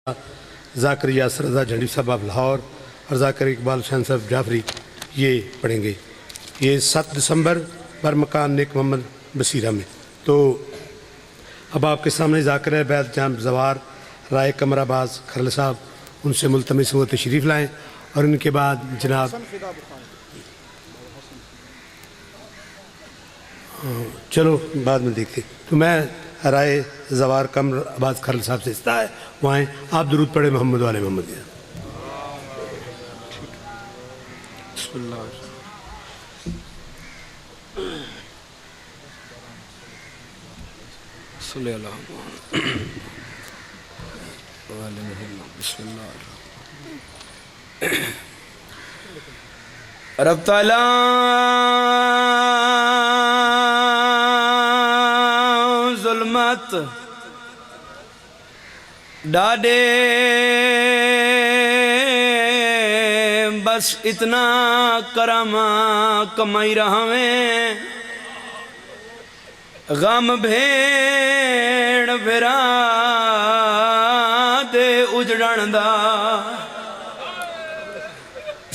ذاکر یاسر رضا جھنڈی صاحب آف لاہور اور ذاکر اقبال شان صاحب جعفری یہ پڑھیں گے. یہ 7 دسمبر برمکان نیک محمد بصیرہ میں. تو اب آپ کے سامنے ذاکر بیت جام زوار رائے قمر آباز کھرل صاحب ان سے ملتمس وہ تشریف لائیں اور ان کے بعد جناب چلو بعد میں دیکھتے. تو میں رائے زوار قمر آباز کھرل صاحب سے استعا ہے وہ آئیں. آپ درود پڑھیں محمد والے محمد. بسم اللہ صلی اللہ علیہ بسم اللہ رب تعالی ظلمت ڈاڈے بس اتنا کرم کمائی رہا میں غم بھیڑ بھرا دے اجڑن دا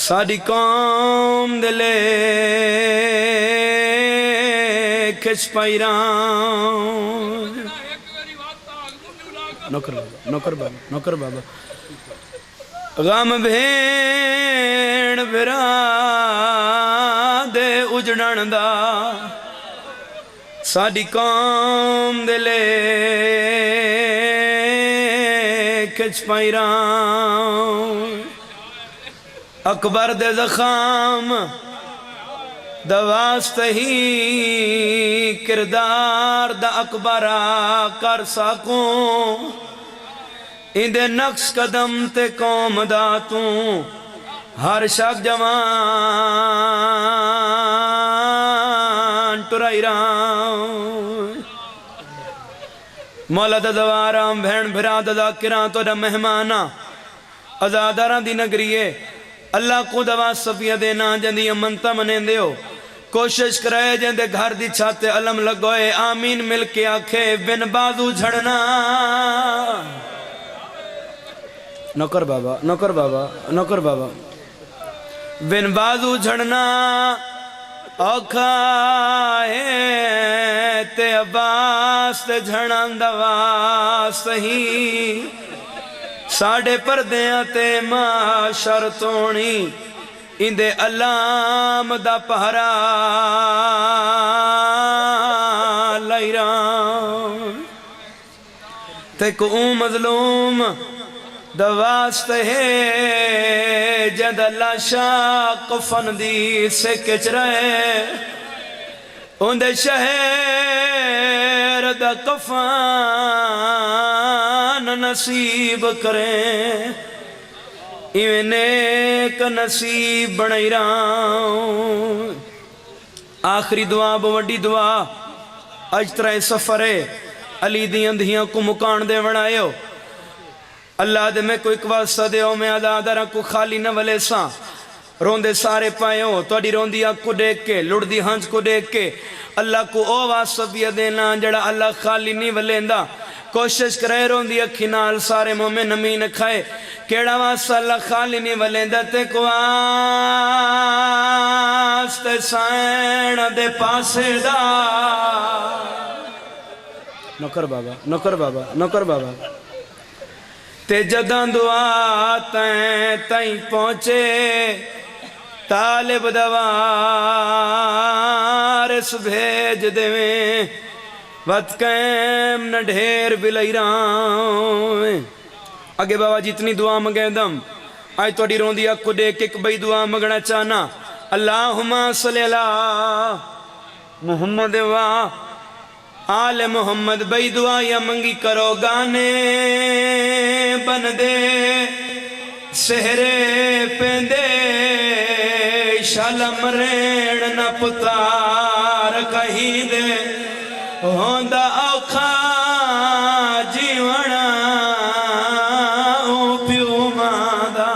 ساری قوم دلے کھچ پائی رہا. نوکر بابا غم بھیڑ بھرا دے اجڑن دا ساری قوم دلے کھچ پائی رہا. اکبر دے زخام دا واسطہ ہی کردار دا اکبرہ کر سکوں اندے نقش قدم تے قوم دا توں ہر شک جوان ٹرائی رہا. مولا دا دوارام بھین بھرا دا ذاکران تو دا مہمانا ازاداران دی نگریے اللہ کو دوا صفیہ دینا جندی امنتا منے دیو کوشش کرائے جندے گھر دی چھاتے علم لگوئے آمین مل کے آکھے بن بازو جھڑنا. نوکر بابا بن بازو جھڑنا اوکھا ہے تے عباس تے جھڑن دوا سہی ساڑھے پردیاں تے معاشر تونی اندے علام دا پہرا لائی رہا. تے کو مظلوم دا واسطہ ہے جد اللہ شاق فندی سے کچ رہے اندے شہر دا کفان نصیب کریں ایویں نیک نصیب بنائی رہا. آخری دعا بوڈی دعا اج ترائے سفرے علی دی اندھیاں کو مکان دے بنائیو اللہ دے میں کوئی واسطہ دیو میں عدادرہ کو خالی نہ ولے ساں روندے سارے پائیوں توڑی روندی آنکھ کو دیکھ کے لڑ دی ہنج کو دیکھ کے اللہ کو او واسطہ بھی دینا جڑا اللہ خالی نہیں ولیندہ کوشش کرے روندی اکھی نال سارے مومن نمین کھائے کیڑا واسطہ اللہ خالی نہیں ولیندہ تے کو واسطے سائن دے پاسے دا. نوکر بابا تے جدان دعا تائیں پہنچے طالب دوارس بھیج دویں وقت قیم نہ ڈھیر بلائی رہاں. اگے بابا جتنی دعا مگے دم آئی توڑی روندی اکو دیکھ ایک بھئی دعا مگنا چاہنا. اللہم صلی اللہ محمد و آل محمد بھئی دعا یا منگی کرو گانے بن دے سہرے پیندے شالم ریڑ نہ پتار کہیں دے ہوندہ اوکھا جیونا او پیو مادا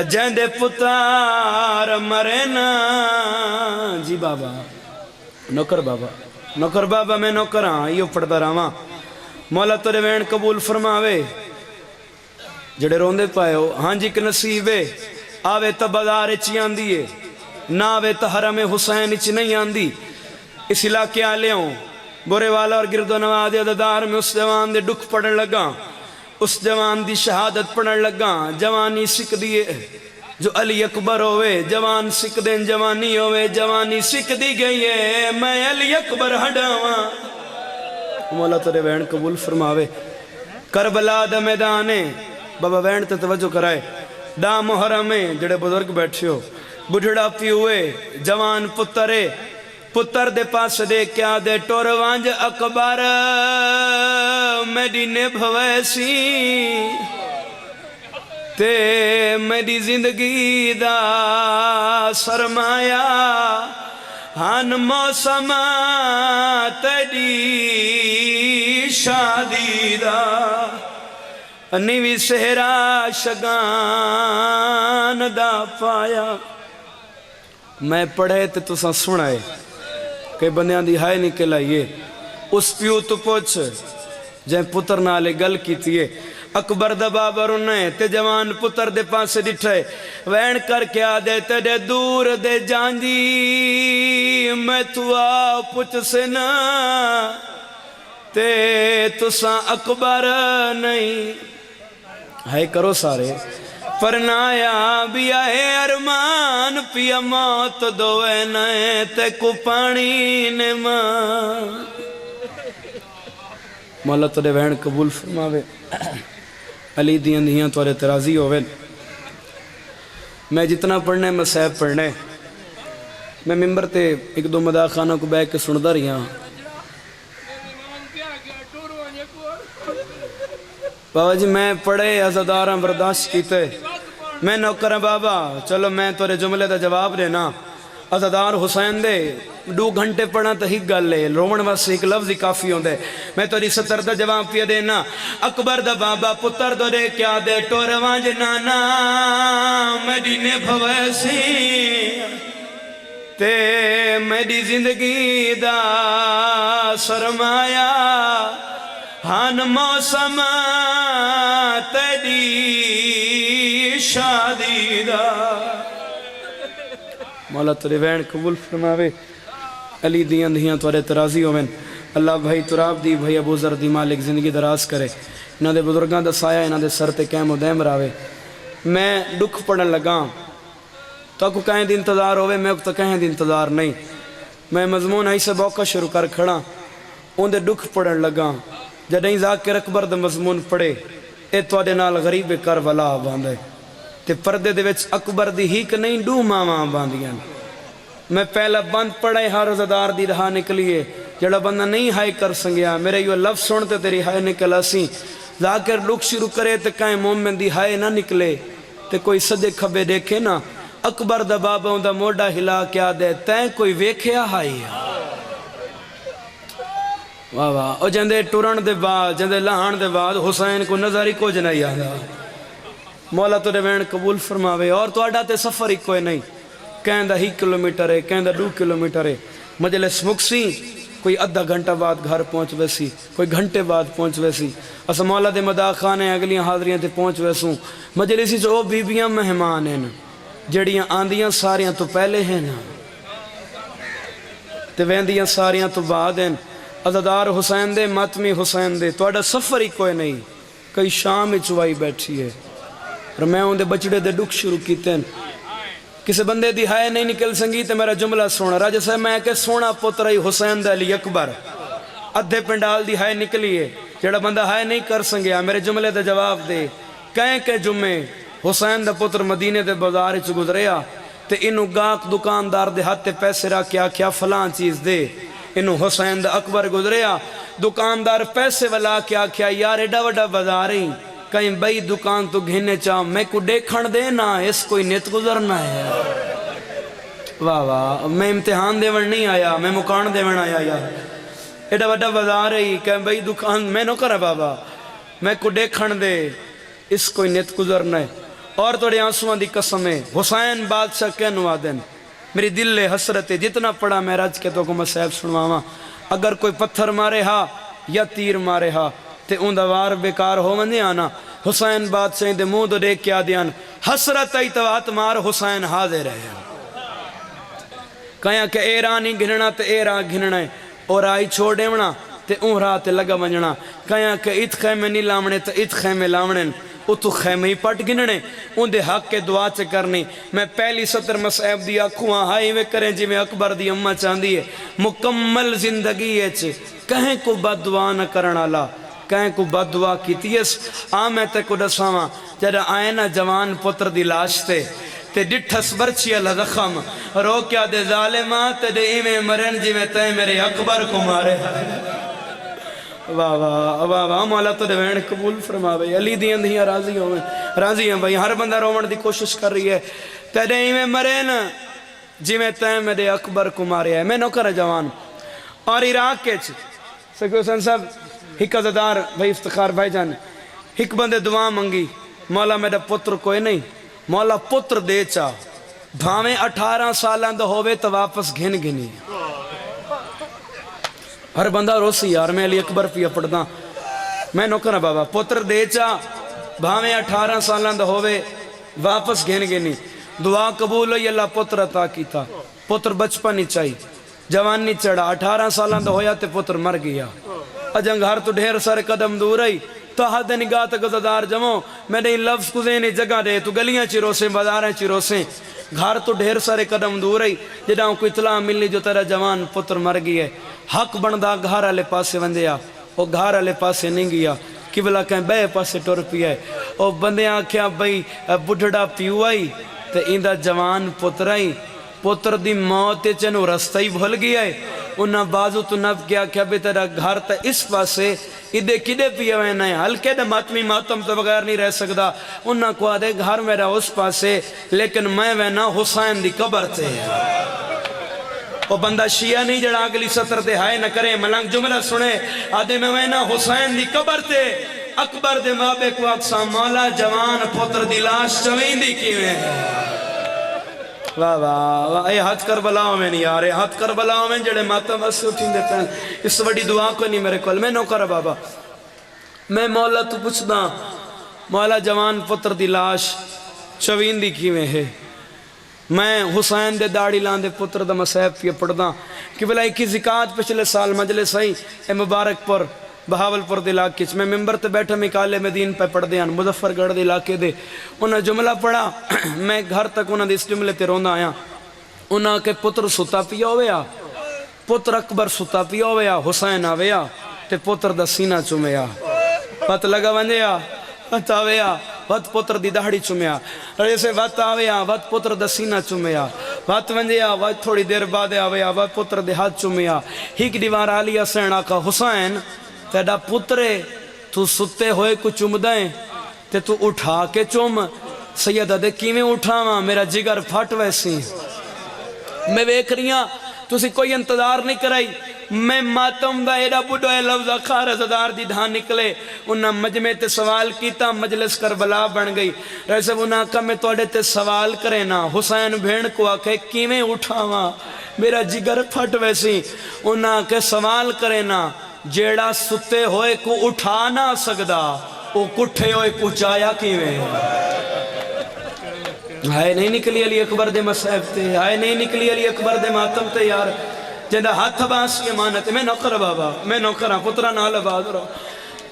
جندے پتار مرنا. جی بابا نوکر بابا میں نوکر ہاں یہ پڑھتا رہا مولا تیرے وین قبول فرماوے جڑے روندے پائے ہو ہاں جی کہ نصیب ہے آوے تا بازار چی آندی ہے نہ آوے تا حرم حسین چی نہیں آندی اس علاقے آلے ہوں گورے والا اور گرد و نواز عددار میں اس جوان دے ڈکھ پڑھن لگا اس جوان دی شہادت پڑھن لگا جوانی سکھ دیئے جو علی اکبر ہوئے جوان سکھ دیں جوانی ہوئے جوانی سکھ دی گئی ہے میں علی اکبر ہڈاواں مولا تیرے وین قبول فرماوے کربلا دا میدانے بابا وین تے توجہ کرائے دا محرمے جڑے بزرگ بیٹھے ہو بڑھڑا پی ہوئے جوان پترے پتر دے پاس دے کیا دے ٹور وانج اکبر میری نبھویسی تے میری زندگی دا سرمایہ ہن موسم تیری شادی دا نیوی سہرا شگان دا پایا میں پڑھے تے تساں سنائے کہ بندیاں دی ہائے نکل آئیے اس پیو تو پوچھ جائیں پتر نالے گل کی تیے اکبر دا بابر انہیں تے جوان پتر دے پاس ڈٹھے وین کر کے آدھے تیرے دور دے جانجی میں تو آ پچھ سے نا تے تساں اکبر نہیں ہے کرو سارے پرنایا بھی آئے ارمان پیا موت دوے نئے تے کو پانی نے ماں مولا تیرے وین قبول فرماوے علی دیاں دیاں توارے ترازی ہوئے میں جتنا پڑھنے میں صحب پڑھنے میں ممبر تے ایک دو مداخانہ کو بیک کے سندہ رہی ہاں بابا جی میں پڑھے عزداراں برداشت کیتے میں نوکر بابا چلو میں تورے جملے دا جواب دینا عزدار حسین دے 2 گھنٹے پڑھنا تا ہی گل لے رومن واسے ایک لفظ ہی کافی ہوں دے میں توری 70 دا جواب پیا دینا اکبر دا بابا پتر دو دے کیا دے ٹور وانج نانا میری نے بھویسی تے میری زندگی دا سرمایہ ہن موسم تیری شادی دا مولا تیرے وین قبول فرماوے علی دیاں دیاں توارے ترازی ہوئن اللہ بھائی تراب دی بھائی ابو ذر دی مالک زندگی دراز کرے انہاں دے بزرگاں دا سایہ انہاں دے سر تے قائم و دائم راوے میں دکھ پڑھن لگا تو کو کہیں دی انتظار ہوئے میں تو کہیں دی انتظار نہیں میں مضمون آئی سے بوکا شروع کر کھڑا ان دے دکھ پڑھن لگا جدہیں ذاکر اکبر دا مضمون پڑھے اے توڑے نال غریب کربلا باندھے تے پردے دے وچ اکبر دی ہی کہ نہیں 2 ماواں باندھیاں میں پہلا بند پڑھے ہر رضادار دی رہا نکلیے جڑا بندہ نہیں ہائے کر سنگیا میرے یہ لفظ سنتے تیری ہائے نکل آسی ذاکر لوگ شروع کرے تے کہیں مومن دی ہائے نہ نکلے تے کوئی صدے کھبے دیکھے نا اکبر دا بابا ہوں دا موڑا ہلا کیا دے تین کوئی ویکھیا ہائی واہ واہ او جندے ٹورن دے بعد جندے لہان دے بعد حسین کو نظر ہی کو جنائی آدھا مولا تو وین قبول فرماوے اور تو آڈا تے سفر ہی کوئی نہیں کہیں دا 1 کلومیٹر ہے کہیں دا 2 کلومیٹر ہے مجلس مکسی کوئی آدھا گھنٹہ بعد گھر پہنچ ویسی کوئی گھنٹے بعد پہنچ ویسی اسا مولا دے مداخانے اگلیاں حاضریاں تے پہنچ ویسوں مجلسی جو بیبیاں مہمان ہیں جڑیاں آندیاں ساریاں تو پہلے ہیں نا تے ویندیاں ساریاں تو بعد ہیں عزدار حسین دے ماتمی حسین دے تو آڈا سفر ہی کوئی نہیں کئی شام چوائی بیٹھی ہے اور میں ان دے بچڑے دے ڈک شروع کیتے ہیں کسی بندے دی ہائے نہیں نکل سنگی تے میرا جملہ سونا راجہ صاحب میں کہ سونا پترائی حسین دے علی اکبر ادھے پنڈال دی ہائے نکلی ہے جڑا بندہ ہائے نہیں کر سنگیا میرے جملے دے جواب دے کہیں کہ جمعے حسین دے پتر مدینے دے بازار چ گزریا تے انہوں گاک دکاندار دے ہاتھ تے پیسے را کیا کیا فلان چیز دے انہوں حسین دے اکبر گزریا دکاندار پیسے والا کیا کیا یار ایڈا وڈا بازار ہی کہیں بھئی دکان تو گھنے چاہوں میں کو دیکھن دینا اس کوئی نیت گزرنا ہے واہ واہ میں امتحان دیون نہیں آیا میں مکان دیون آیا یار ایڈا وڈا بازار ہی کہیں بھئی دکان میں نو کرا بابا میں کو دیکھن دے اس کوئی نیت گزرنا ہے اور توڑے آنسوان دی قسم ہے حسین بادشاہ کہنو آدن میری دل لے حسرت ہے جتنا پڑا میں رج کے تو کو میں صاحب سنواما اگر کوئی پتھر مارے ہا یا تیر مارے ہا تے اون دا وار بیکار ہو وندے آنا حسین بادشاہ دے منہ تو دیکھ کے آدیان حسرت ای توات مار حسین حاضر ہے کہاں کہ اے راہ نہیں گھننا تے اے راہ گھننا ہے اور آئی چھوڑے ونا تے اون راہ تے لگا ونجنا کہاں کہ ات خیمے نہیں لاونے تے ات خیمے لاونے اتو خیمے ہی پٹ گننے ان دے حق کے دعا چے کرنی میں پہلی سطر مسعب دی آنکھوں ہائی میں کریں جی میں اکبر دی اممہ چاندی ہے مکمل زندگی ہے چھے کہیں کو بد دعا نہ کرنا لا کہیں کو بد دعا کی تیس آمیں تے کو دساواں جڑا آئے نا جوان پتر دی لاش تے ڈٹھس برچی اللہ زخم رو کیا دے ظالمات تے دے ایمیں مرن جی میں تے میرے اکبر کو مارے واہ واہ واہ واہ مولا تو دے وین قبول فرما بھئی علی دیاں دیاں راضی ہیں بھئی ہر بندہ رومن دی کوشش کر رہی ہے تے دے ایمیں مرن جی میں تے میرے اکبر کو مارے ہے میں نوکر جوان اور عراق کے سکو حسین صاحب ہک عزدار بھئی افتخار بھائی جان ہک بندے دعا منگی مولا میرا پتر کوئی نہیں مولا پتر دے چاہ بھاویں 18 سالان دا ہوئے تو واپس گھن گھنی ہر بندہ روسی یار میں علی اکبر پیا پڑھدا میں نوکر بابا پتر دے چاہ بھاویں 18 سالان دا ہوئے واپس گھن گھنی دعا قبول ہوئی اللہ پتر عطا کیتا پتر بچپن ہی چاہی جوان نہیں چڑھا 18 سالان دا ہویا تے پتر مر گیا اجنگ ہر تو ڈھیر سارے قدم دور رہی تو حد نگاہ تک گزدار جمعوں میں نے لفظ کزینی جگہ دے تو گلیاں چی روسیں بازاریں چی روسیں گھر تو ڈھیر سارے قدم دور رہی جداؤں کو اطلاع ملی جو تیرا جوان پتر مر گئی ہے حق بندہ گھر آلے پاسے وندیا وہ گھر آلے پاسے نہیں گیا قبلہ کہیں بے پاسے ٹور پیا ہے وہ بندے آکھیا بھئی بڑھڑا پیو آئی تے ایندہ جوان پتر آئی پتر دی موت چنو رستہ ہی بھول گیا ہے انہاں بازو تو نب کیا کیا بے تیرا گھر تا اس پاسے ادھے کدے پیا ہوئے نہیں ہلکے دے ماتمی ماتم تو بغیر نہیں رہ سکتا انہاں کو آدھے گھر میرا اس پاسے لیکن میں وینا حسین دی قبر تے وہ بندہ شیعہ نہیں جڑا اگلی سطر تے ہائے نہ کرے ملنگ جملہ سنے آدھے میں وینا حسین دی قبر تے اکبر دے مابے کو اقسام مولا جوان پتر دی لاش چوین دی کیویں واہ واہ واہ اے ہاتھ کربلاؤں میں نہیں یار اے ہاتھ کربلاؤں میں جڑے ماتم اسے اٹھیں دیتے ہیں اس وڈی دعا کو نہیں میرے کول میں نوکر بابا میں مولا تو پوچھدا مولا جوان پتر دی لاش چوین دی کیویں ہے میں حسین دے داڑی لاندے پتر دا مسیب پیا پڑھدا کہ بلا ایک زکاة پچھلے سال مجلس آئی اے مبارک پر بہاول پر دے علاقے میں ممبر تے بیٹھا مکالے مدین پہ پڑھ دیاں مظفر گڑھ دے علاقے دے انہاں جملہ پڑھا میں گھر تک انہاں دے اس جملے تے روندہ آیا انہاں کے پتر ستا پیا ہویا پتر اکبر ستا پیا ہویا حسین آویا تے پتر دا سینہ چومیا پت لگا ونجیا وقت آویا وقت پتر دی دہڑی چومیا ایسے وقت آویا وقت پتر دا سینہ چومیا وقت ونجیا وقت تھوڑی دیر بعد آویا وقت پتر دی ہاتھ چومیا ہیک دیوار آلیا سینہ کا حسین تیڑا پترے تو ستے ہوئے کو چوم دائیں تے تو اٹھا کے چوم سیدہ دے کیویں اٹھاواں میرا جگر پھٹ ویسی میں ویکھ رہیاں تسی کوئی انتظار نہیں کرائی میں ماتم دا ایڈا بڑھو اے لفظہ خارزدار دی دھان نکلے انہاں مجمع تے سوال کیتا مجلس کربلا بن گئی رہے انہاں کہا میں توڑے تے سوال کرے نا حسین بھین کو آکھے کیویں اٹھاواں میرا جگر پھٹ ویسی انہاں کہ سوال کرے نا جیڑا ستے ہوئے کو اٹھا نہ سکدا وہ کٹھے ہوئے کو چایا کیویں ہائے نہیں نکلی علی اکبر دے مسائب تے ہائے نہیں نکلی علی اکبر دے ماتم تے یار جیدہ ہاتھ باسی امانت میں نوکر بابا میں نوکرہ پترہ نال آباد رہا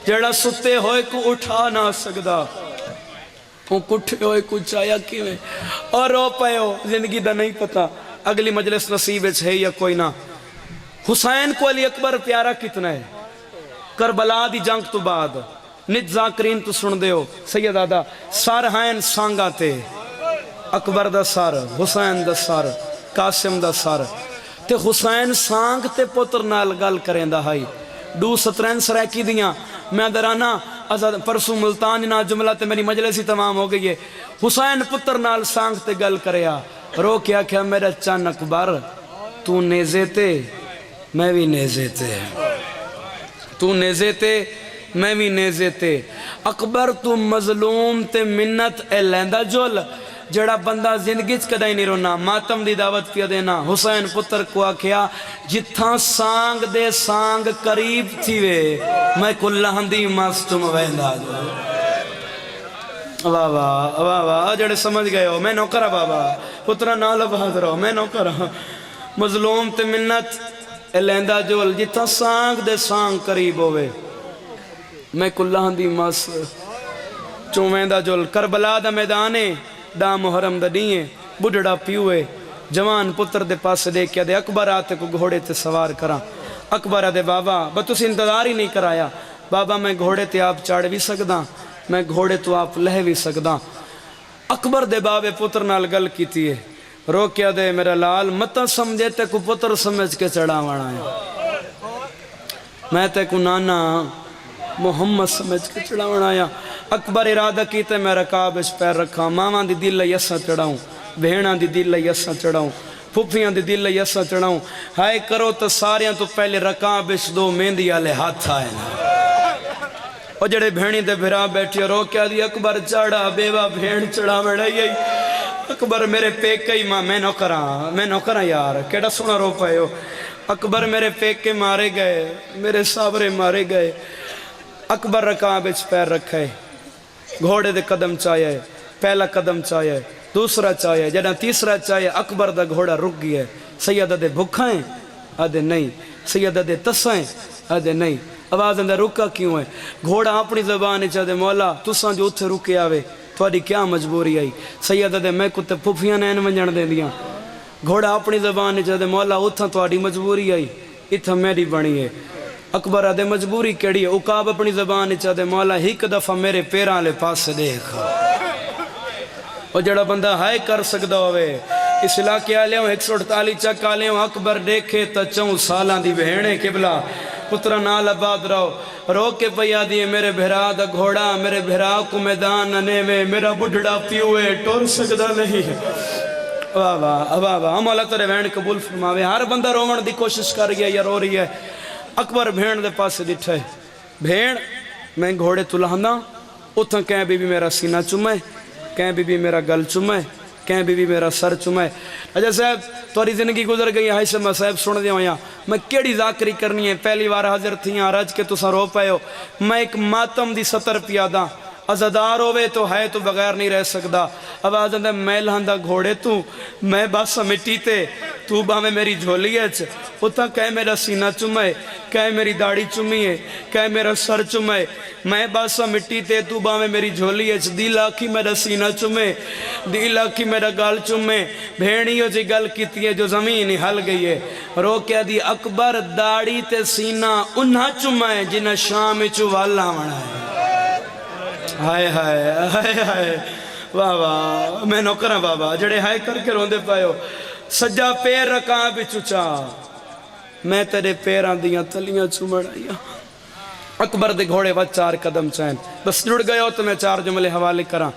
جیڑا ستے ہوئے کو اٹھا نہ سکدا وہ کٹھے ہوئے کو چایا کیویں اور رو پائے ہو زندگی دا نہیں پتا اگلی مجلس نصیب ہے یا کوئی نہ حسین کو علی اکبر پیارا کتنا ہے کربلا دی جنگ تو بعد نت ذاکرین تو سن دے ہو سید آدھا سار ہائن سانگا تے اکبر دا سار حسین دا سار قاسم دا سار تے حسین سانگ تے پتر نال گل کریں دا ہائی دو سترین سرائے کی دیاں میں درانا پرسو ملتان نا جملہ تے میری مجلسی تمام ہو گئی ہے حسین پتر نال سانگ تے گل کریا رو کیا کیا میرا چان اکبر تو نیزے تے میں بھی نیزے تے تو نیزے تے میں بھی نیزے تے اکبر تو مظلوم تے منت اے لیندہ جول جڑا بندہ زندگی کدی نہیں رونا ماتم دی دعوت پیا دینا حسین پتر کو آکھیا جتھاں سانگ دے سانگ قریب تھی وے میں کلہندی مستم ویندا جو واہ واہ واہ واہ جڑے سمجھ گئے ہو میں نوکرہ بابا پترہ نال بہادر ہو میں نوکرہ مظلوم تے منت لیندا جول جتھاں سانگ دے سانگ قریب ہوئے میں کلہندی مس چومیندا جول کربلا دا میدانے دا محرم دا دیئے بڑھڑا پیوئے جوان پتر دے پاس دے کیا دے اکبر آتے کو گھوڑے تے سوار کرا اکبر دے بابا بس انتظار ہی نہیں کرایا بابا میں گھوڑے تے آپ چاڑ بھی سکدا میں گھوڑے تو آپ لہ بھی سکدا اکبر دے بابے پتر نال گل کیتی ہے رو کیا دے میرا لال متا سمجھے تے کو پتر سمجھ کے چڑھا وڑا ہے میں تے کو نانا محمد سمجھ کے چڑھا وڑا ہے اکبر ارادہ کیتے میں رکاب اس پیر رکھا ماما دی دل لئی اسا چڑھاؤں بہناں دی دل لئی اسا چڑھاؤں پھپھیاں دی دل لئی اسا چڑھاؤں ہائے کرو تو ساریاں تو پہلے رکاب اس دو مہندی آلے ہاتھ آئے نا اور جڑے بھینی دے بھرا بیٹھے رو کیا دی اکبر چڑھا بیوہ بھین چڑھا بڑھا یہی اکبر میرے پیکے ماں میں نوکرہ یار کیڑا سونا رو پائے ہو اکبر میرے پیکے مارے گئے میرے صابرے مارے گئے اکبر رکاب اس پیر رکھے گھوڑے دے قدم چاہیے پہلا قدم چاہیے دوسرا چاہیے جڑا تیسرا چاہیے اکبر دا گھوڑا رک گیا سیدہ دے بھکھائیں آدھے نہیں سیدہ دے تسائیں آدھے نہیں آواز اندر رکا کیوں ہے گھوڑا اپنی زبان چاہتے مولا تساں جو اتھے رکے آوے تھوڑی کیا مجبوری آئی سیدہ دے میں کتے پھوپیاں نین منجن دے دیا گھوڑا اپنی زبان چاہتے مولا اتھا تھوڑی مجبوری آئی اتھا میری بنی ہے اکبر آدھے مجبوری کیڑی ہے اکاب اپنی زبان چاہتے مولا ایک دفعہ میرے پیران لے پاس سے دیکھا اور جڑا بندہ ہائے کر سکتا ہوئے اس علاقے آلے ہوں 148 چک آلے ہوں اکبر دیکھے تا 4 سالان دی بہنے قبلہ پترہ نال آباد رہو رو کے پیا دیئے میرے بھرا دا گھوڑا میرے بھرا کو میدان ننے میں میرا بڑھڑا پیوئے ٹور سکتا نہیں واہ واہ واہ واہ مولا تیرے بہن قبول فرماوے ہر بندہ رومن دی کوشش کر گیا یا رو رہی ہے اکبر بھین دے پاس سے ڈٹھے بھین میں گھوڑے تلہنا اتھا کہیں بی بی میرا سینہ چمے کہیں بی بی میرا گل چمے کہیں بی بی میرا سر چمے اجا صاحب توری زندگی گزر گئی ہے میں صاحب سن دیا ہویا میں کیڑی ذاکری کرنی ہے پہلی بار حاضر تھی یہاں رج کے تسا رو پائے ہو میں ایک ماتم دی سطر پیادا ازادار ہوئے تو ہے تو بغیر نہیں رہ سکتا آواز اندر میں لہندہ گھوڑے تو میں بس مٹی تے تو با میں میری جھولی ہے اتھا کہے میرا سینہ چمے کہے میری داڑھی چمیے کہے میرا سر چمے میں بس مٹی تے تو با میں میری جھولی ہے دیل آکھی میرا سینہ چمے دیل آکھی میرا گال چمے بھیڑیوں جی گل کیتی ہے جو زمین ہی ہل گئی ہے رو کیا دی اکبر داڑھی تے سینہ انہا چمے جنہ شام چوالا وڑا ہے ہائے ہائے ہائے ہائے واہ واہ میں نوکرہ بابا جڑے ہائے کر کے روندے پائے ہو سجا پیر رکھاں بھی چچا میں تیرے پیران دیاں تلیاں چمڑائیاں اکبر دے گھوڑے وچ 4 قدم چاہیں بس جڑ گئے ہو تو میں 4 جملے حوالے کراں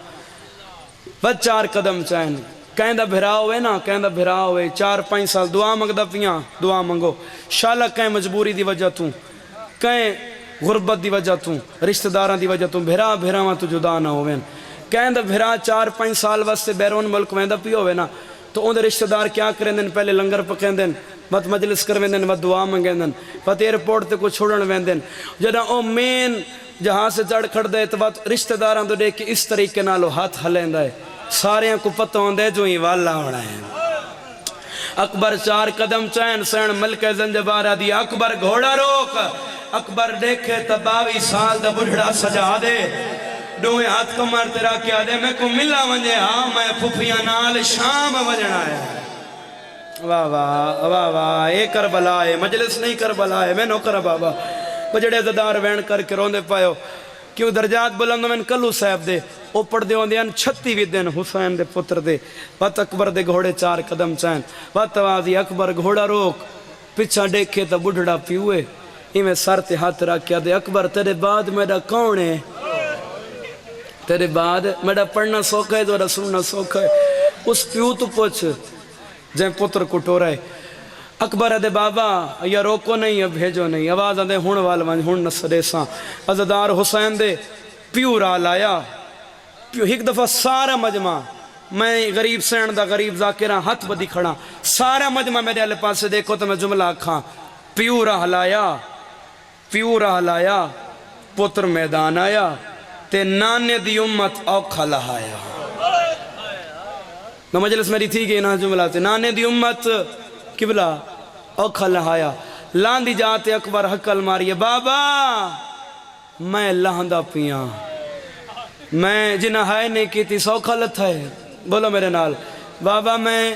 وچ 4 قدم چاہیں کہیں دا بھرا ہوئے نا کہیں دا بھرا ہوئے 4-5 سال دعا منگ دا پیاں دعا منگو شالا کہیں مجبوری دی وجہ توں کہیں غربت دی وجہ توں رشتہ داران دی وجہ توں بھرا وہاں تو جدا نہ ہوئے کہیں دا بھرا 4-5 سال واسطے بیرون ملک ویندہ پی ہوئے نا تو ان دے رشتہ دار کیا کریں دن پہلے لنگر پکیں دن وقت مجلس کر ویندن وقت دعا منگیں دن وقت ایئرپورٹ تے کو چھوڑن ویندن جدہ او مین جہاں سے چڑھ کھڑ دے تو وقت رشتہ داران تو دیکھ کے اس طریقے نالو ہاتھ ہلیں دے سارے کو پتہ ہوں دے جو ہی والا ہونا ہے اکبر 4 قدم چین سین ملک زنجبارہ دی اکبر گھوڑا روک اکبر دیکھے تباوی سال دا بڑھڑا سجا دے دوئے ہاتھ کمر تیرا کیا دے میں کو ملا ونجے ہاں میں پھپیاں نال شام وجنا ہے واہ واہ واہ واہ اے کربلا ہے مجلس نہیں کربلا ہے میں نوکر بابا بجڑے زدار وین کر کے روندے پائے ہو کیوں درجات بلندوں میں کلو صاحب دے او پڑھ دے ہوندے 36 دن حسین دے پتر دے وقت اکبر دے گھوڑے 4 قدم چاہیں وقت آوازی اکبر گھوڑا روک پچھا دیکھے تا بڑھڑا پیوئے میں سر تے ہاتھ رکھ کیا دے اکبر تیرے بعد میرا کون ہے تیرے بعد میرا پڑھنا سوکھا ہے تو سننا سوکھا ہے اس پیو تو پوچھ جائیں پتر کو ٹورائے اکبر دے بابا یا روکو نہیں یا بھیجو نہیں آواز دے ہون والوان ہون نصرے ساں عزدار حسین دے پیو را لایا پیو ایک دفعہ سارا مجمع میں غریب سین دا غریب ذاکرہ ہاتھ بدی کھڑا سارا مجمع میرے والے پاسے دیکھو تو میں جملہ کھاں پیو راہ لایا پتر میدان آیا تے نانے دی امت اوکھا لہایا نو مجلس میری تھی گئی نا جملہ تے نانے دی امت قبلہ اوکھا لہایا لاندی جاتے اکبر حقل ماریے بابا میں لہندہ پیاں میں جنہ ہائے نہیں کی تھی سوکھا لتھا ہے بولو میرے نال بابا میں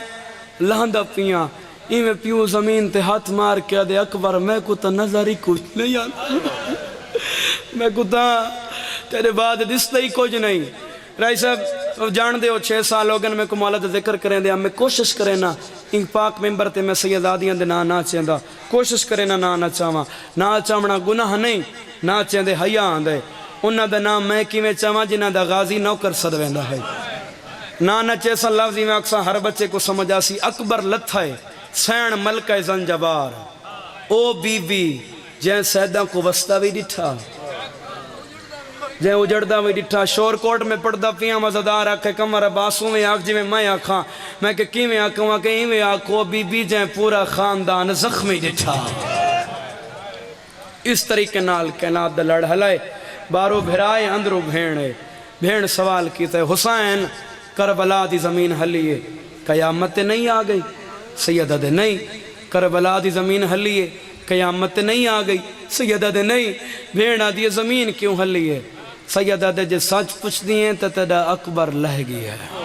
لہندہ پیاں میں پیو زمین تے ہاتھ مار کیا دے اکبر میں کو تا نظری کچھ نہیں آتا میں کو تا تیرے بعد دستا ہی کچھ نہیں رائی صاحب جان دے ہو 6 سال ہوگن میں کو مولا دے ذکر کریں دے ہمیں کوشش کریں نا ان پاک ممبر تے میں سید آدیاں دے نا چاہندہ کوشش کریں نا چاہواں نا چاہونا گناہ نہیں نا چاہندے حیاء آندے انہاں دا نام میں کیویں چاہواں جنہاں دا غازی نوکر صدویندہ ہے نا چیسا لفظی میں اکثر ہر بچے کو سمجھ آسی اکبر لتھا ہے سین ملکہ زنجبار او بی بی جہاں سیدہ کو وسطہ بھی ڈٹھا جہاں اجڑدہ بھی ڈٹھا شور کوٹ میں پڑھدا پیاں مزدار آکھے کمر عباسوں میں آکھ جی میں آکھاں میں کہ کی میں آکھاں کہ میں آکھو بی بی جہاں پورا خاندان زخمی ڈٹھا اس طریقے نال کائنات دا لڑ ہلائے بارو بھرائے اندرو بھیڑ سوال کیتا ہے حسین کربلا دی زمین ہلیے قیامت نہیں آ گئی سیدہ دے نہیں کربلا دی زمین ہلیے قیامت نہیں آ گئی سیدہ دے نہیں بھیڑا دی زمین کیوں ہلیے سیدہ دے جے سچ پوچھ دیئے تو تیرا اکبر لہ گیا ہے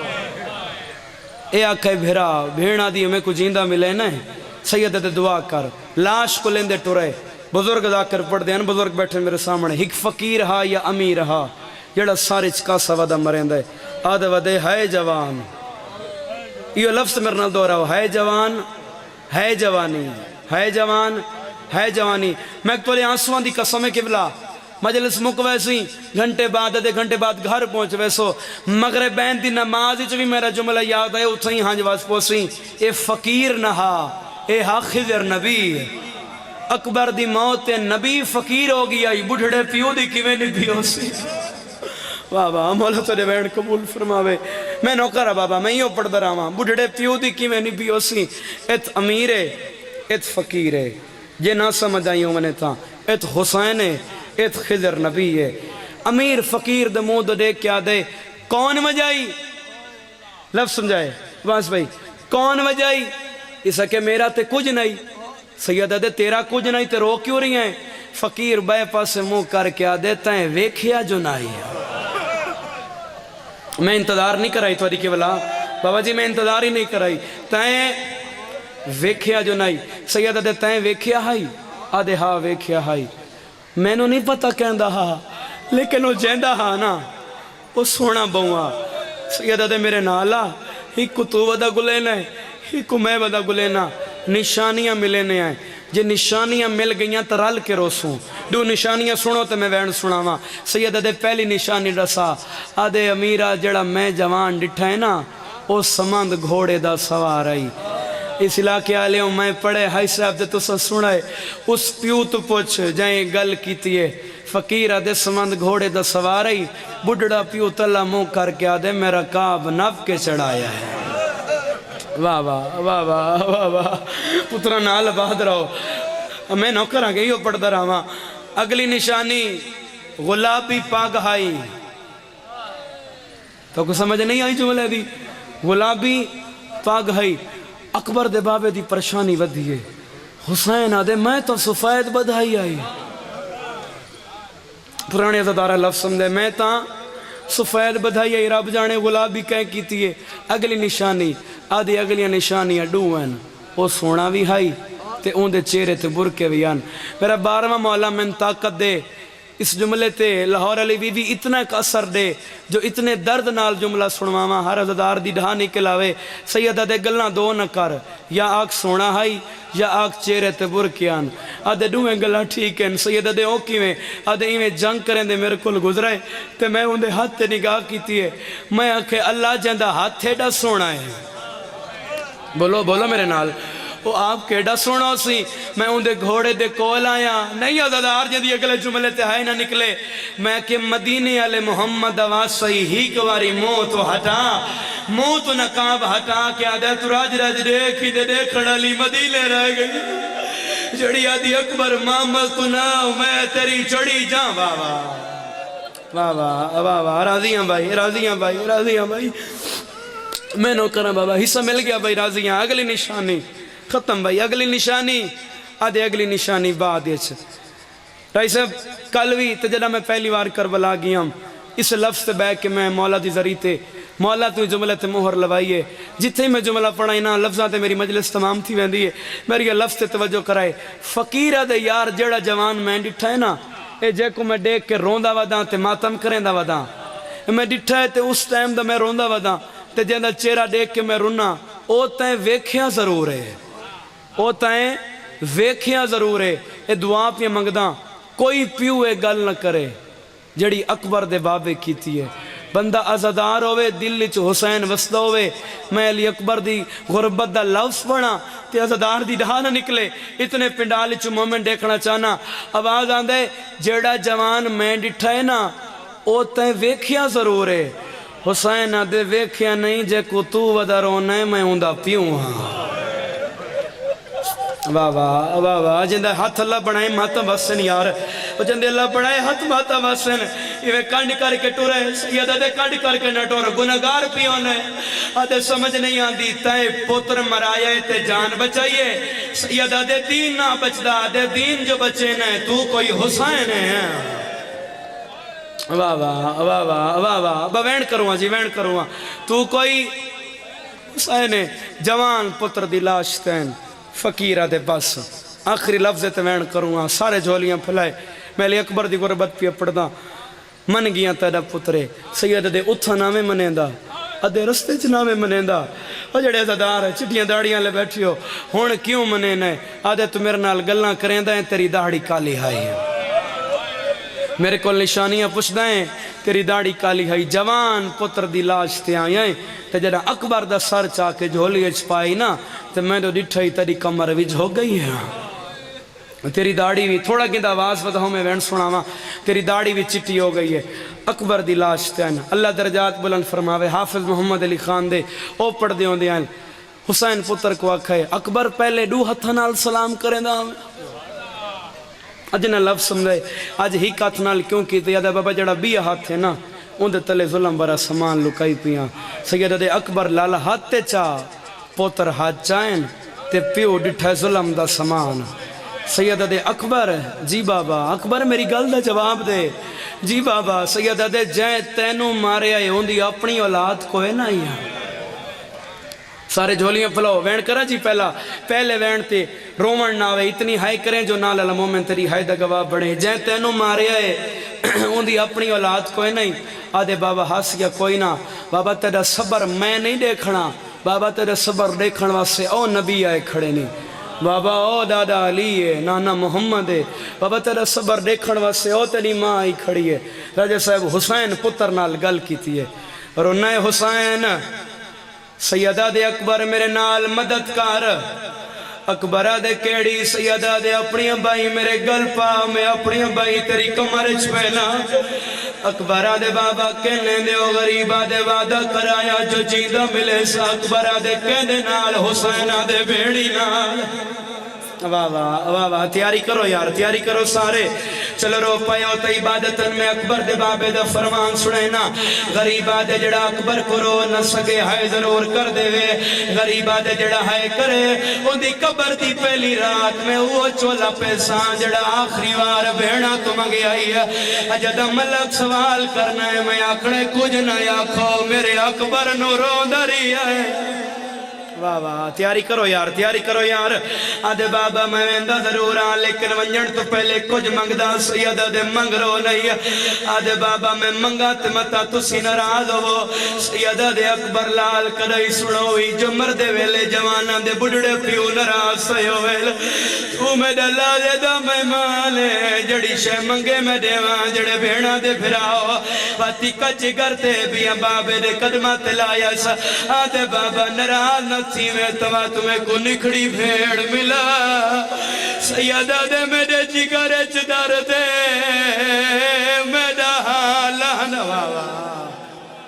اے آکھے بھیڑا دی ہمیں کو جیندہ ملے نہیں سیدہ دے دعا کر لاش کو لیندے ٹورے بزرگ دا کر پڑھ دیں بزرگ بیٹھے میرے سامنے ایک فقیر ہا یا امیر ہا جڑا سارے چکا سوادہ مرین دے آدھے ودے ہے جوان یہ لفظ میرے نال دو رہا ہو ہے جوان ہے جوانی ہے جوان ہے جوانی میں ایک تولی آنسوان دی قسم قبلہ مجلس مکویسی گھنٹے بعد گھر پہنچ ویسو مغربین دی نماز بھی میرا جملہ یاد ہے اتھائی ہاں جواز پوسی اے فقیر نہا اے ہا خضر نبی اکبر دی موت نبی فقیر ہو گیا بڑھڑے پیو دی کیویں نہیں پیو سی بابا مولا تیرے بین قبول فرماوے میں نوکر ہے بابا میں یوں پڑھ در آواں بڑھڑے پیو دی کیویں نہیں پیو سی ایت امیر ہے ایت فقیر ہے یہ نہ سمجھ آئیوں میں نے تھا ایت حسین ہے ایت خضر نبی ہے امیر فقیر دے منہ دے کیا دے کون وجائی لفظ سمجھائے باس بھائی کون وجائی اسا کہ میرا تے کچھ نہیں سیدہ دے تیرا کچھ نہیں تے رو کیوں رہی ہیں فقیر بے پاس منہ کر کیا دیتا ہے ویکھیا جو نہیں ہے میں انتظار نہیں کرائی توڑی کے بلا بابا جی میں انتظار ہی نہیں کرائی تائیں ویکھیا جو نہیں سیدہ دے تائیں ویکھیا ہائی آدھے ہاں ویکھیا ہائی میں نو نہیں پتا کہندہ ہاں لیکن وہ جیندہ ہاں نا وہ سونا بہوا سیدہ دے میرے نالا ہی کو تو ودا گلینا ہے ہی کو میں ودا گلینا نشانیاں ملینے آئیں جے نشانیاں مل گئیاں تو رل کے روسوں دو نشانیاں سنو تو میں وین سناواں سیدہ دے پہلی نشانی رسا آدھے امیرہ جڑا میں جوان ڈٹھا ہے نا او سمند گھوڑے دا سوار آئی اس علاقے آلے ہوں میں پڑھے ہائی صاحب دے تو سا سنائے اس پیو تو پوچھ جائیں گل کیتی ہے فقیر آدھے سمند گھوڑے دا سوار آئی بڑھڑا پیو تلہ منہ کر کے آدھے میرا کعب نب کے چڑھایا ہے واہ واہ واہ واہ واہ واہ پترہ نال بہت رہو میں نوکر آگئی ہو پڑھ در آواں اگلی نشانی غلابی پاگ ہائی تو کو سمجھ نہیں آئی جملے دی غلابی پاگ ہائی اکبر دے بابے دی پریشانی ودھیے حسین آدھے میں تو سفید بدھائی آئی پرانے عزدارہ لفظ سمجھے میں تا سفید بدھائی آئی رب جانے غلابی کہیں کیتی ہے اگلی نشانی آدھی اگلیاں نشانیاں ڈوئن وہ سونا بھی ہائی تے اون دے چہرے تے برکے بھی آن میرا 12واں مولا میں طاقت دے اس جملے تے لاہور علی بی بی اتنا ایک اثر دے جو اتنے درد نال جملہ سنواما ہر عزدار دی ڈھانی کے لاوے سیدہ دے گلنا دو نہ کر یا آگ سونا ہائی یا آگ چہرے تے برکے آن آدھے ڈوئیں گلہ ٹھیک ہیں سیدہ دے اوکی میں آدھے ایویں جنگ کریں دے میرے کل گزرائے تے میں ان دے ہاتھ تے نگاہ کیتی ہے میں آکھے اللہ جندہ ہاتھ تھے ڈا سونا ہے بولو بولو میرے نال وہ آپ کیڑا سونا سی میں ان دے گھوڑے دے کول آیا نہیں عزادار جدی اگلے جملے تے ہائے نہ نکلے میں کہ مدینے والے محمد واسئی ہی کواری منہ تو ہٹا منہ تو نقاب ہٹا کے آدھے تو راج راج دیکھ ہی دے دیکھڑ علی مدینے رہ گئی جڑی آدھی اکبر محمد تو نہ میں تیری چڑی جاں بابا واہ راضیاں بھائی راضیاں بھائی راضیاں بھائی میں نو کرا بابا حصہ مل گیا بھائی راضیاں اگلی نشانی ختم بھائی اگلی نشانی آدھے اگلی نشانی بعد رائی صاحب کل بھی تجدہ میں پہلی بار کربلا گیا ہوں اس لفظ سے بیک کہ میں مولا دی ذریعے تے مولا تو جملے تے مہر لوائیے جتنے میں جملہ پڑھائی نا لفظاں تے میری مجلس تمام تھی ویندی ہے میری یہ لفظ تے توجہ کرائے فقیرہ دے یار جڑا جوان میں ڈٹھا ہے نا اے جے کو میں دیکھ کے روندہ وداں تے ماتم کریں دا وداں میں ڈٹھا ہے تے اس ٹائم دا میں روندہ وداں تے جیندہ چہرہ دیکھ کے میں رونا او تائیں ویکھیاں ضرور ہے او تائیں ویکھیاں ضرور ہے اے دعا پہ منگداں کوئی پیو اے گل نہ کرے جڑی اکبر دے بابے کیتی ہے بندہ عزادار ہوئے دل چ حسین وسدہ ہوئے میں علی اکبر دی غربت دا لفظ پڑھا تے عزادار دی ڈھا نہ نکلے اتنے پنڈال چ مومن دیکھنا چاہنا آواز آندے جیڑا جوان میں ڈٹھا ہے نا او تائیں ویکھیاں ضرور ہے حسین آدھے ویکھیاں نہیں جے کو تو ودا رونا ہے میں ہوندہ پیوں ہاں واہ جندہ ہاتھ اللہ بڑھائے ماتا بسن یار جندہ اللہ بڑھائے ہاتھ ماتا بسن یہ کنڈ کر کے ٹورے سیدہ دے کنڈ کر کے نہ ٹورے گناہگار پیونے آدھے سمجھ نہیں آندی تائے پتر مرائے تے جان بچائیے سیدہ دے دین نہ بچدا دے دین جو بچے نے تو کوئی حسین ہے واہ وین کروں جی وین کروں تو کوئی حسین ہے جوان پتر دی لاش تین فقیرہ دے بس آخری لفظ تے وین کروں سارے جھولیاں پھلائے میں علی اکبر دی غربت پہ پڑھدا من گیا تیرا پترے سید دے اتھا نامے منیندہ ادھے رستے چ نامے منیندہ وہ جڑے عزادار ہے چٹیاں داڑیاں لے بیٹھی ہو ہون کیوں منینے آدھے تو میرے نال گلنا کریندہ ہیں تیری داڑی کالی ہائی ہے میرے کو نشانیاں پوچھدا ہیں تیری داڑی کالی ہائی جوان پتر دی لاش تے آئی ہیں تے جڑا اکبر دا سر چاہ کے جھولی اچ پائی نا تے میں تو ڈٹھائی تیری کمر وچ ہو گئی ہے تیری داڑی بھی تھوڑا گندہ آواز بتاؤں میں وین سناواں تیری داڑی بھی چٹی ہو گئی ہے اکبر دی لاش تے آئیں اللہ درجات بلند فرماوے حافظ محمد علی خان دے او پڑھ دے ہوں دے آئیں حسین پتر کو آکھے اکبر پہلے دو ہتھنال سلام کریں دا ہمیں اج نہ لفظ سمجھے آج ہی کاتھ نال کیوں کی یاد ہے بابا جڑا بیا ہاتھ ہے نا ان دے تلے ظلم برا سامان لکائی پیاں سید دے اکبر لالا ہاتھ تے چاہ پوتر ہاتھ چائیں تے پیو ڈٹھے ظلم دا سامان سید دے اکبر جی بابا اکبر میری گل دا جواب دے جی بابا سید دے جائیں تینوں مارے آئے ہوں دی اپنی اولاد کوئے نہ ہی سارے جھولیاں پھلاؤ وین کرا جی پہلے وین تے رومن ناوے اتنی ہائی کریں جو نال اللہ مومن تیری ہائی دا گواہ بڑھے جائیں تینوں مارے آئے ہوں دی اپنی اولاد کوئے نہیں آدھے بابا ہاس گیا کوئی نہ بابا تیرا صبر میں نہیں دیکھنا بابا تیرا صبر دیکھن واسے او نبی آئے کھڑے نہیں بابا او دادا علی ہے نانا محمد ہے بابا تیرا صبر دیکھن واسے او تیری ماں آئی کھڑی ہے راجہ صاحب حسین پتر نال گل کیتی ہے اور انہیں حسین سیدہ دے اکبر میرے نال مدد کر اکبرہ دے کیڑی سیدہ دے اپنی بائی میرے گل پا میں اپنی بائی تیری کمرچ پہنا اکبرہ دے بابا کہنے دے او غریبہ دے وعدہ کرایا جو جیدہ ملے سا اکبرہ دے کہنے نال حسینہ دے بیڑی نال واہ تیاری کرو یار تیاری کرو سارے چلو رو پائے ہوتا عبادتن میں اکبر دے بابے دا فرمان سنینا غریبہ دے جڑا اکبر کو رو نہ سکے ہائے ضرور کر دے وے غریبہ دے جڑا ہائے کرے ان دی قبر دی پہلی رات میں وہ چولا پیسان جڑا آخری وار بھیڑا تو مگے آئی ہے اجدہ ملک سوال کرنا ہے میں آکڑے کچھ نہ آکھو میرے اکبر نو رو دری ہے واہ تیاری کرو یار آدھے بابا میں ویندہ ضرور آن لیکن ونجن تو پہلے کچھ منگدہ سیدہ دے منگ رو نہیں آدھے بابا میں منگا تمتا تسی نراز ہو سیدہ دے اکبر لال کدائی سنوئی جو مردے ویلے جوانا دے بڑھڑے پیو نراز سیو ویل تو میں ڈلا دے دا میں مالے جڑی شے منگے میں دیوان جڑے بھیڑا دے پھراؤ باتی کچھ کرتے بھی بابے دے قدمہ تلایا سا آدھے بابا نراز نہ تھی میں توا تمہیں کو نکھڑی بھیڑ ملا سیدہ دے میرے جگر چدر دے میرا حالان بابا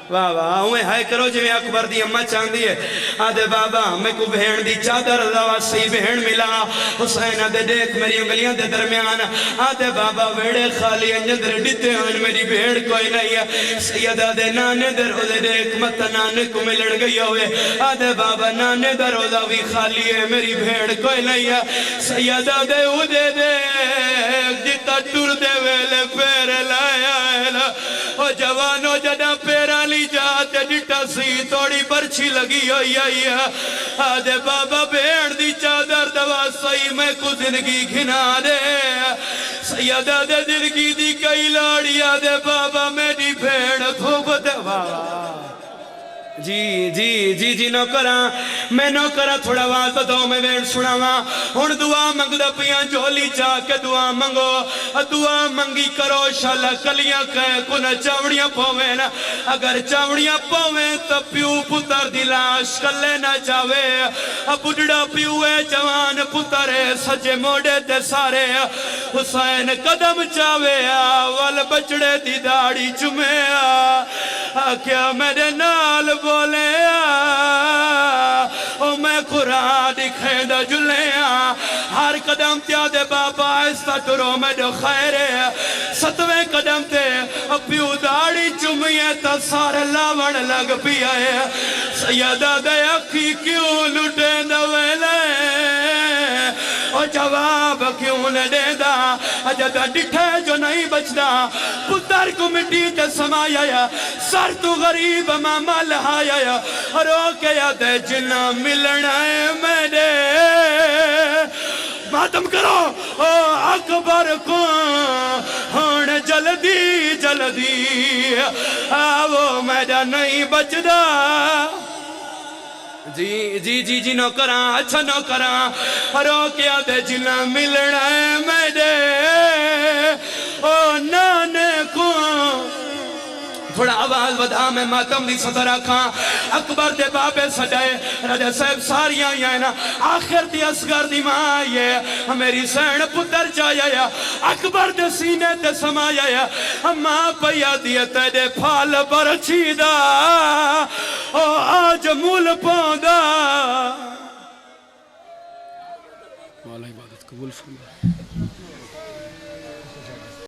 بابا اوے ہائے کرو جو میں اکبر دی اممہ چاندی ہے آدھے بابا میں کو بہن دی چادر دوا سی بہن ملا حسین آدھے دیکھ میری انگلیاں دے درمیان آدھے بابا ویڑے خالی انجدر ڈیتے ہیں میری بہن کوئی نہیں ہے سیدہ دے نانے در ہو دے دیکھ مت نانے کو ملڑ گئی ہوئے آدھے بابا نانے در ہو دا بھی خالی ہے میری بہن کوئی نہیں ہے سیدہ دے ہو دے دیکھ جتا ٹور دے ویلے پیر لایا ہے او جوانو جدا پیرا لی جاتے ڈٹا سی توڑی پرچھی لگی ہوئی ہے آدھے بابا بھیڑ دی چادر دوا سائی میں کو زندگی گھنا دے سیدہ دے زندگی دی کئی لاڑی آدھے بابا میری بھیڑ دھوپ دے بابا جی نوکراں میں نوکراں تھوڑا آواز دو میں ویڑ سناواں ہن دعا منگ دا پیاں جھولی چاہ کے دعا منگو دعا منگی کرو شالا کلیاں کہے کنا چاوڑیاں پویں اگر چاوڑیاں پویں تو پیو پتر دی لاش کلے نہ جاوے بڑھڑا پیوے جوان پترے سجے موڑے تے سارے حسین قدم چاوے وال بچڑے دی داڑی چمے کیا میرے نال بولے او میں قرآن دکھیں دا جلے ہر قدم تیا دے بابا ایسا ٹرو میں جو خیرے ستویں قدم تے پیو داڑی چمیے تا سارے لاوڑ لگ پیائے سیدہ دے اکھی کیوں لٹے دویلے او جواب کیوں نہ دے دا جدہ ڈٹھے جو نہیں بچدا پتر کو مٹی تے سمایا سر تو غریب ماما لہایا رو کے یادے جنہ ملنا ہے میرے ماتم کرو او اکبر کو ہون جلدی آو میرا نہیں بچدا جی نوکراں اچھا نوکراں رو کیا دے جنہ ملنا ہے میرے او نانے کو تھوڑا آواز ودا میں ماتم دی صدر آکھاں اکبر دے بابے سجائے راجہ صاحب ساریاں آئے نا آخر دی اسگر دی ماں آئیے میری سین پتر چاہیا اکبر دے سینے دے سمایا ماں پیا دیئے تیرے پھال برچی دا او آج مول پوندا مولا عبادت قبول فرما